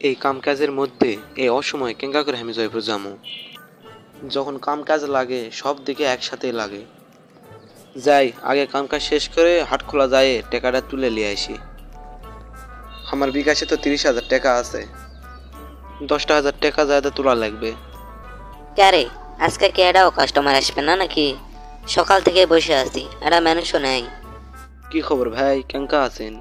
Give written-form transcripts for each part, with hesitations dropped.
এই কামকাজের মধ্যে এই অসময়ে কেঙ্কা করে আমি জয়পুর যামু। যখন কামকাজ লাগে সব দিকে একসাথেই লাগে। যাই আগে কামকাজ শেষ করে হাট খোলা যায় টাকাটা তুলে নিয়ে আসি। আমার বিকাশে তো 30,000 টাকা আছে, 10,000 টাকা যায় তোলা লাগবে। ক্যারে আজকে কি এটাও কাস্টমার আসবে না নাকি? সকাল থেকে বসে আছি, এটা মানুষও নেই। কি খবর ভাই, কেঙ্কা আছেন?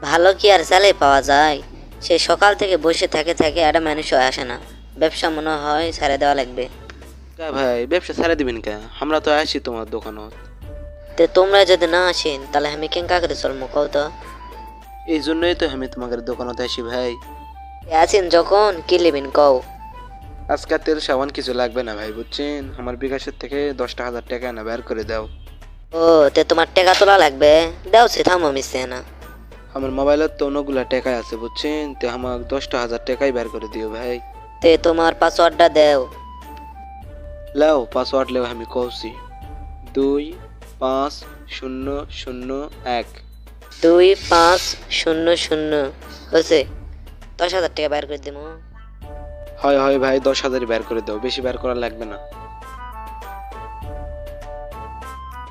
ভালো কি আর চালে পাওয়া যায়? সে সকাল থেকে বসে থাকে থাকে একটা মানুষও আসে না। ব্যবসা মনে হয় ছেড়ে দেওয়া লাগবে। কে ভাই ব্যবসা ছেড়ে দিবেন কে? আমরা তো আসি তোমার দোকানত। তো তোমরা যদি না আসেন তাহলে আমি কেঙ্কা করে চলবো কও তো? এই জন্যই তো আমি তোমাদের দোকানত আসি ভাই। আছেন যখন কি নেবেন কও? আজকে তেল সাবান কিছু লাগবে না ভাই, বুঝছেন? আমার বিকাশের থেকে 10,000 টাকা না বের করে দাও। ও তে তোমার টাকা তোলা লাগবে? দাও সে থামো মিশছে না। আমার মোবাইলত তো অনেকগুলা টাকা আছে বুঝছেন, তো আমার 10,000 টাকাই বের করে দিও ভাই। তে তোমার পাসওয়ার্ডটা দাও। লাও পাসওয়ার্ড লেও আমি কৌছি 255001। 2500 হয়েছে? 10,000 টাকা বের করে দেবো। হয় হয় ভাই, 10,000 বের করে দাও, বেশি বের করা লাগবে না।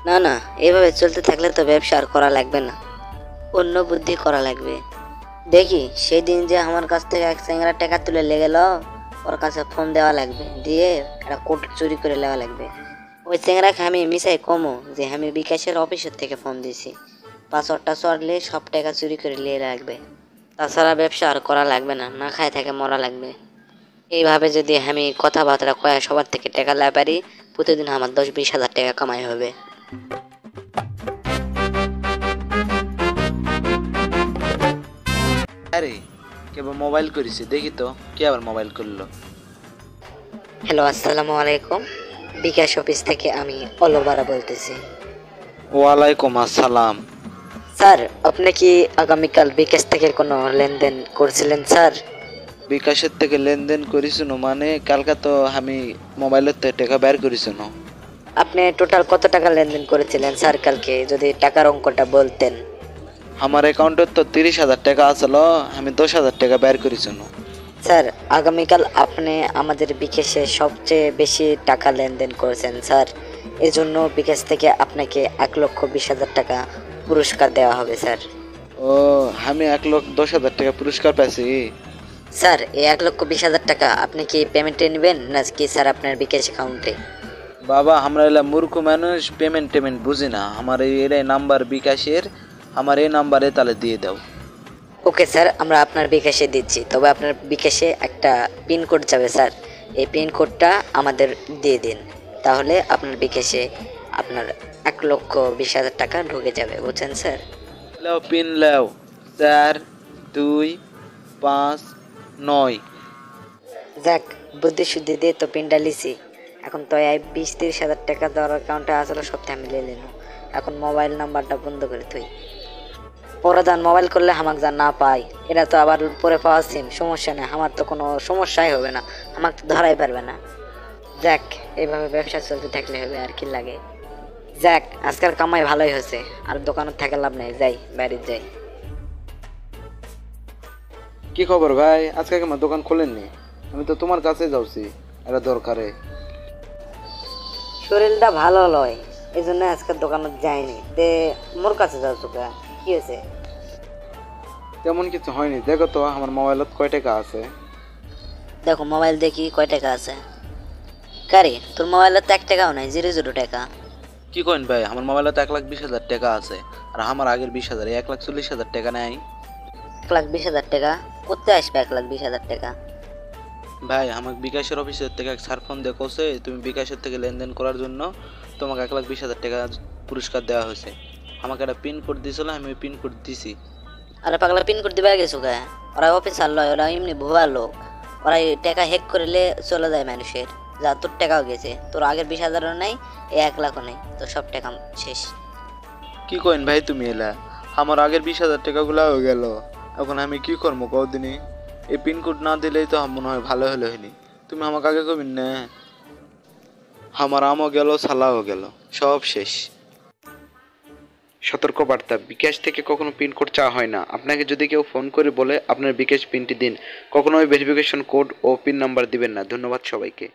না না, এভাবে চলতে থাকলে তো ব্যবসা আর করা লাগবে না, অন্য বুদ্ধি করা লাগবে। দেখি সেই দিন যে আমার কাছ থেকে এক সিঙ্গারা টাকা তুলে লেগে গেল, ওর কাছে ফোন দেওয়া লাগবে, দিয়ে একটা কোট চুরি করে নেওয়া লাগবে। ওই সিঙ্গারাকে আমি মিশাই কমো যে আমি বিকাশের অফিসের থেকে ফোন দিয়েছি, পাসওয়ার্ডটা সরলে সব টাকা চুরি করে নিয়ে রাখবে। তাছাড়া ব্যবসা আর করা লাগবে না, না খায় থেকে মরা লাগবে। এইভাবে যদি আমি কথাবার্তা কয়া সবার থেকে টাকা লাই পারি, প্রতিদিন আমার 10-20 হাজার টাকা কামাই হবে। আরে কেবল মোবাইল করেছি, দেখি তো কে আবার মোবাইল করলো। হ্যালো, আসসালামু আলাইকুম। বিকাশ অফিস থেকে আমি অলবারা বলতেছি। ওয়ালাইকুম আসসালাম। স্যার, আপনি কি আগামীকাল বিকাশ থেকে কোনো লেনদেন করছিলেন স্যার? বিকাশের থেকে লেনদেন করিস মানে কালকা তো আমি মোবাইলের থেকে টাকা বের করিস। আপনি টোটাল কত টাকা লেনদেন করেছিলেন স্যার কালকে, যদি টাকার অঙ্কটা বলতেন? আমার অ্যাকাউন্টে তো 30,000 টাকা আসলো, আমি 10,000 টাকা বের করিস। স্যার, আগামীকাল আপনি আমাদের বিকাশে সবচেয়ে বেশি টাকা লেনদেন করেছেন স্যার। এজন্য বিকাশ থেকে আপনাকে 1,20,000 টাকা পুরস্কার দেওয়া হবে স্যার। ও, আমি 1,10,000 টাকা পুরস্কার পাইছি। স্যার, এই 1,20,000 টাকা আপনি কি পেমেন্টে নেবেন না কি স্যার আপনার বিকাশ অ্যাকাউন্টে? বাবা আমরা এলা মূর্খ মানুষ, পেমেন্ট বুঝি না। আমার এই নাম্বার বিকাশের, আমার এই নাম্বারে তাহলে দিয়ে দাও। ওকে স্যার, আমরা আপনার বিকাশে দিচ্ছি, তবে আপনার বিকাশে একটা পিন কোড যাবে স্যার। এই পিন কোডটা আমাদের দিয়ে দিন, তাহলে আপনার বিকাশে আপনার 1,20,000 টাকা ঢুকে যাবে, বুঝছেন স্যার? লাও পিন লাও, 4259। যাক, বুদ্ধি শুদ্ধি দিয়ে তো পিনটা লিছি। এখন তো এই 20-30 হাজার টাকা দেওয়ার অ্যাকাউন্টে আসলে সপ্তাহে আমি লিয়ে নিলাম। এখন মোবাইল নাম্বারটা বন্ধ করে তুই পরে যান মোবাইল করলে আমাকে যা না পাই, এটা তো আবার পরে পাওয়া সিম, সমস্যা নেই, আমার তো কোনো সমস্যাই হবে না, আমাকে তো ধরাই পারবে না। যাক, এইভাবে ব্যবসা চলতে থাকলে হবে, আর কি লাগে। যাক, আজকাল কামাই ভালোই হয়েছে, আর দোকানে থেকে লাভ নেই, যাই বাইরে যাই। কি খবর ভাই, আজকে আমার দোকান খোলেননি? আমি তো তোমার কাছে যাচ্ছি এটা দরকারে। শরীরটা ভালো লয়, এই জন্য আজকে দোকানে যাইনি। তে মোর কাছে যাও তোকে, কি হয়েছে? তেমন কিছু হয়নি, দেখো তো আমার মোবাইলত কয় টাকা আছে। দেখো মোবাইল দেখি কয় টাকা আছে। কারে, তোর মোবাইলে তো 1 টাকাও নাই, 0 টাকা। কি কইন ভাই, আমার মোবাইলে তো 1,20,000 টাকা আছে, আর আমার আগের 20,000, 1,40,000 টাকা নাই। 1,20,000 টাকা করতে আসবে? 1,20,000 টাকা? ভাই আমাকে বিকাশের অফিসের থেকে এক স্যার ফোন দিয়ে কছে তুমি বিকাশের থেকে লেনদেন করার জন্য তোমাকে 1,20,000 টাকা পুরস্কার দেওয়া হয়েছে। আমাকে একটা পিন কোড দিয়েছিল, আমি ওই পিন কোড দিছি। আরে পাগলা, পিন কোড দিবা গেছো কে? ওরা অফিসার লয়, ওরা এমনি ভুয়া লোক। ওরা এই টাকা হ্যাক করলে চলে যায় মানুষের। যা, তোর টাকাও গেছে, তোর আগের 20,000ও নাই, এই 1,00,000ও নেই, তোর সব টাকা শেষ। কি কইন ভাই তুমি এলা, আমার আগের 20,000 টাকাগুলো হয়ে গেল, এখন আমি কি করবো কদিনই? এই পিন কোড না দিলেই তো মনে হয় ভালো হলো হয়নি। তুমি আমাকে আগে কবিন না, আমার আমও গেল সালাও গেল, সব শেষ। সতর্কবার্তা, বিকাশ থেকে কখনো পিন কোড চাওয়া হয় না। আপনাকে যদি কেউ ফোন করে বলে আপনার বিকাশ পিনটি দিন, কখনোই ভেরিফিকেশন কোড ও পিন নাম্বার দিবেন না। ধন্যবাদ সবাইকে।